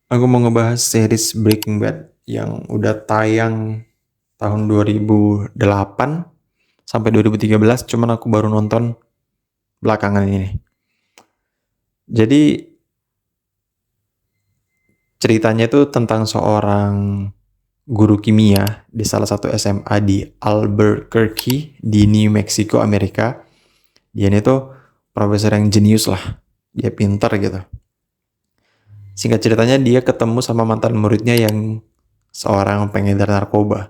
Aku mau ngebahas series Breaking Bad yang udah tayang tahun 2008 sampai 2013, cuman aku baru nonton belakangan ini. Jadi ceritanya itu tentang seorang guru kimia di salah satu SMA di Albuquerque di New Mexico, Amerika. Dia ini tuh profesor yang jenius lah, dia pintar gitu. Singkat ceritanya dia ketemu sama mantan muridnya yang seorang pengedar narkoba.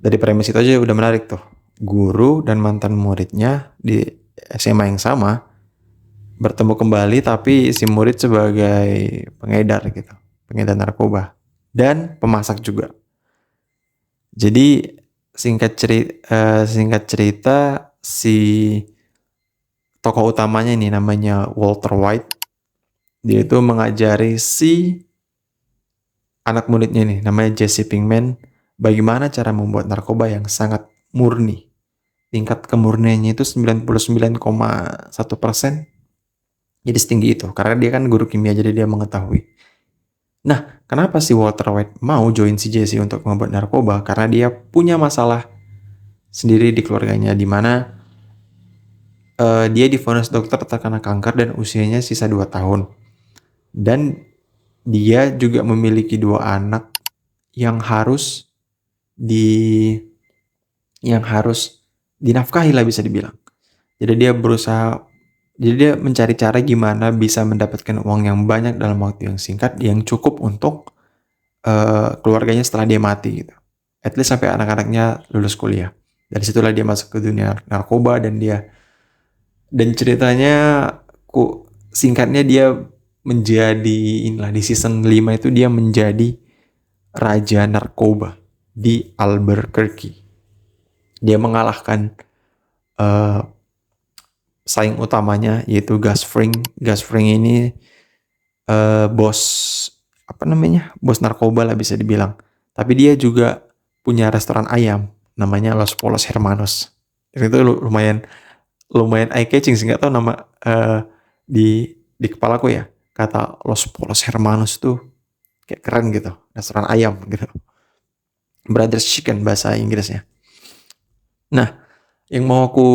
Dari premis itu aja udah menarik tuh. Guru dan mantan muridnya di SMA yang sama bertemu kembali, tapi si murid sebagai pengedar gitu, pengedar narkoba dan pemasak juga. Jadi singkat cerita si tokoh utamanya ini namanya Walter White. Dia itu mengajari si anak muridnya ini namanya Jesse Pinkman bagaimana cara membuat narkoba yang sangat murni. Tingkat kemurniannya itu 99,1%. Jadi setinggi itu karena dia kan guru kimia, jadi dia mengetahui. Nah, kenapa si Walter White mau join si Jesse untuk membuat narkoba? Karena dia punya masalah sendiri di keluarganya, di mana dia divonis dokter terkena kanker dan usianya sisa 2 tahun. Dan dia juga memiliki 2 anak yang harus di yang harus dinafkahi lah, bisa dibilang. Jadi dia mencari cara gimana bisa mendapatkan uang yang banyak dalam waktu yang singkat, yang cukup untuk keluarganya setelah dia mati gitu. At least sampai anak-anaknya lulus kuliah. Dari situlah dia masuk ke dunia narkoba dan ceritanya singkatnya dia menjadi inilah di season 5 itu dia menjadi raja narkoba di Albuquerque. Dia mengalahkan uh, saing utamanya yaitu Gus Fring. Gus Fring ini bos bos narkoba lah bisa dibilang. Tapi dia juga punya restoran ayam namanya Los Polos Hermanos. Dan itu lumayan eye catching sih, nggak tahu nama di kepalaku ya, kata Los Polos Hermanos tuh kayak keren gitu, restoran ayam gitu. Brothers Chicken bahasa Inggrisnya. Nah, yang mau aku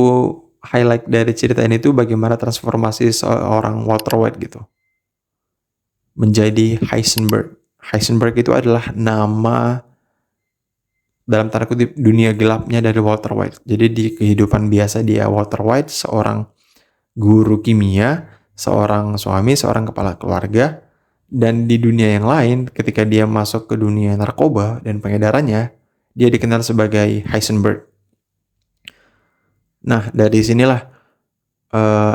highlight dari cerita ini tuh bagaimana transformasi seorang Walter White gitu menjadi Heisenberg. Heisenberg itu adalah nama dalam tanda kutip dunia gelapnya dari Walter White. Jadi di kehidupan biasa dia Walter White seorang guru kimia, seorang suami, seorang kepala keluarga, dan di dunia yang lain ketika dia masuk ke dunia narkoba dan pengedarannya, dia dikenal sebagai Heisenberg. Nah, dari sinilah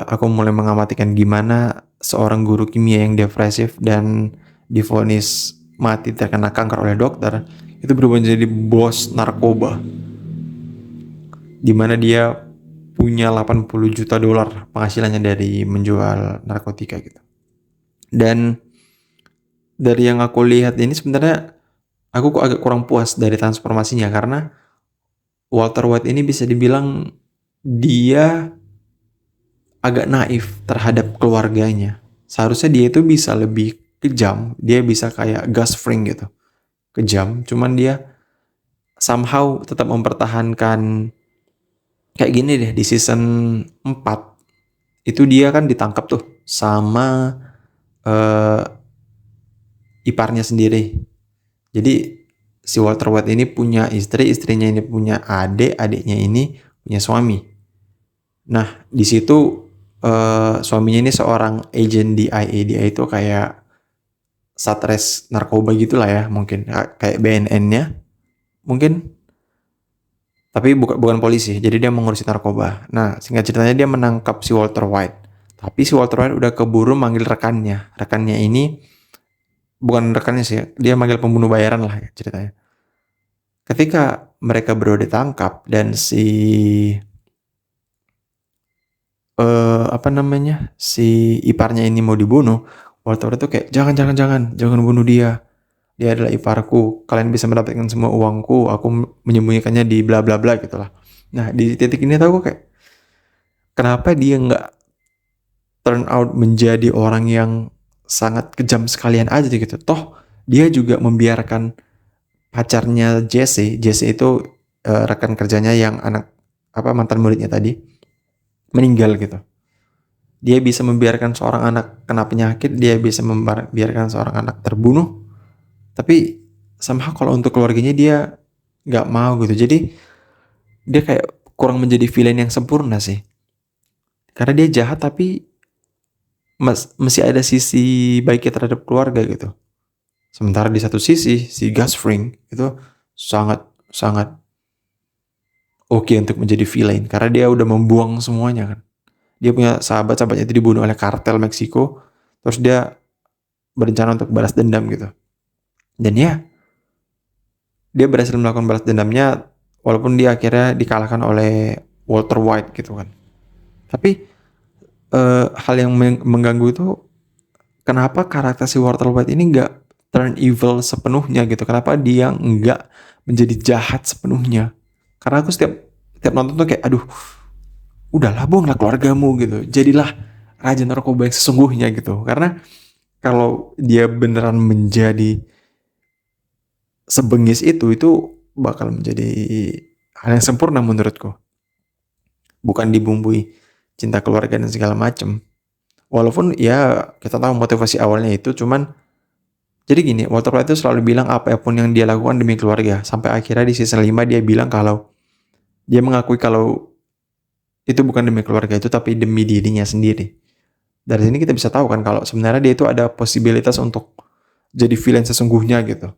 aku mulai mengamatikan gimana seorang guru kimia yang depresif dan divonis mati terkena kanker oleh dokter itu berubah menjadi bos narkoba, di mana dia punya 80 juta dolar penghasilannya dari menjual narkotika gitu. Dan dari yang aku lihat ini sebenarnya aku kok agak kurang puas dari transformasinya, karena Walter White ini bisa dibilang dia agak naif terhadap keluarganya. Seharusnya dia itu bisa lebih kejam, dia bisa kayak Gus Fring gitu, kejam, cuman dia somehow tetap mempertahankan kayak gini deh. Di season 4 itu dia kan ditangkap tuh sama uh, iparnya sendiri. Jadi si Walter White ini punya istri, istrinya ini punya adik, adiknya ini punya suami. Nah, di situ suaminya ini seorang agent DIA. DIA itu kayak Satres narkoba gitulah ya, mungkin kayak BNN-nya mungkin, tapi bukan polisi, jadi dia mengurusi narkoba. Nah, singkat ceritanya dia menangkap si Walter White, tapi si Walter White udah keburu manggil rekannya ini bukan rekannya sih, dia manggil pembunuh bayaran lah ya, ceritanya. Ketika mereka berdua ditangkap dan si si iparnya ini mau dibunuh, Walter White tuh kayak jangan bunuh dia. Dia adalah iparku, kalian bisa mendapatkan semua uangku, aku menyembunyikannya di bla bla bla gitulah. Nah, di titik ini tuh aku kayak kenapa dia nggak turn out menjadi orang yang sangat kejam sekalian aja gitu. Toh dia juga membiarkan pacarnya Jesse itu rekan kerjanya yang mantan muridnya tadi meninggal gitu. Dia bisa membiarkan seorang anak kena penyakit, dia bisa membiarkan seorang anak terbunuh, tapi somehow kalau untuk keluarganya dia nggak mau gitu. Jadi dia kayak kurang menjadi villain yang sempurna sih. Karena dia jahat tapi masih ada sisi baiknya terhadap keluarga gitu. Sementara di satu sisi si Gus Fring itu sangat sangat oke untuk menjadi villain karena dia udah membuang semuanya kan. Dia punya sahabatnya itu dibunuh oleh kartel Meksiko, terus dia berencana untuk balas dendam gitu. Dan ya, dia berhasil melakukan balas dendamnya walaupun dia akhirnya dikalahkan oleh Walter White gitu kan. Tapi hal yang mengganggu itu kenapa karakter si Walter White ini nggak turn evil sepenuhnya gitu? Kenapa dia nggak menjadi jahat sepenuhnya? Karena aku setiap nonton tuh kayak aduh, udahlah buanglah keluargamu gitu. Jadilah raja narkoba yang sesungguhnya gitu. Karena kalau dia beneran menjadi sebengis itu bakal menjadi hal yang sempurna menurutku. Bukan dibumbui cinta keluarga dan segala macem. Walaupun ya kita tahu motivasi awalnya itu cuman jadi gini, Walter White itu selalu bilang apapun yang dia lakukan demi keluarga. Sampai akhirnya di season 5 dia bilang kalau dia mengakui kalau itu bukan demi keluarga itu tapi demi dirinya sendiri. Dari sini kita bisa tahu kan kalau sebenarnya dia itu ada posibilitas untuk jadi villain sesungguhnya gitu.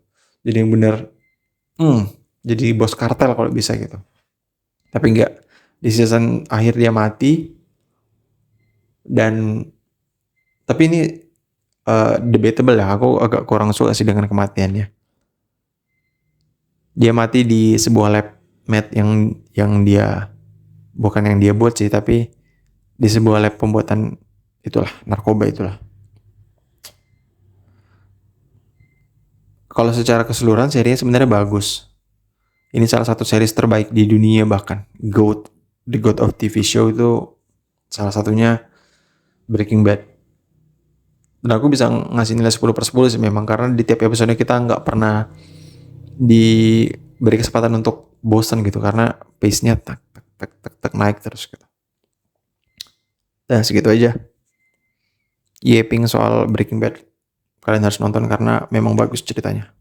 Jadi yang benar jadi bos kartel kalau bisa gitu. Tapi enggak. Di season akhir dia mati dan tapi ini debatable ya. Aku agak kurang suka sih dengan kematiannya. Dia mati di sebuah lab mate yang dia bukan yang dia buat sih, tapi di sebuah lab pembuatan itulah narkoba itulah. Kalau secara keseluruhan serinya sebenarnya bagus. Ini salah satu series terbaik di dunia bahkan. The God of TV Show itu salah satunya Breaking Bad. Dan aku bisa ngasih nilai 10/10 sih memang karena di tiap episode kita nggak pernah diberi kesempatan untuk bosan gitu karena pace-nya tak naik terus gitu. Dan segitu aja. Yeping soal Breaking Bad. Kalian harus nonton karena memang bagus ceritanya.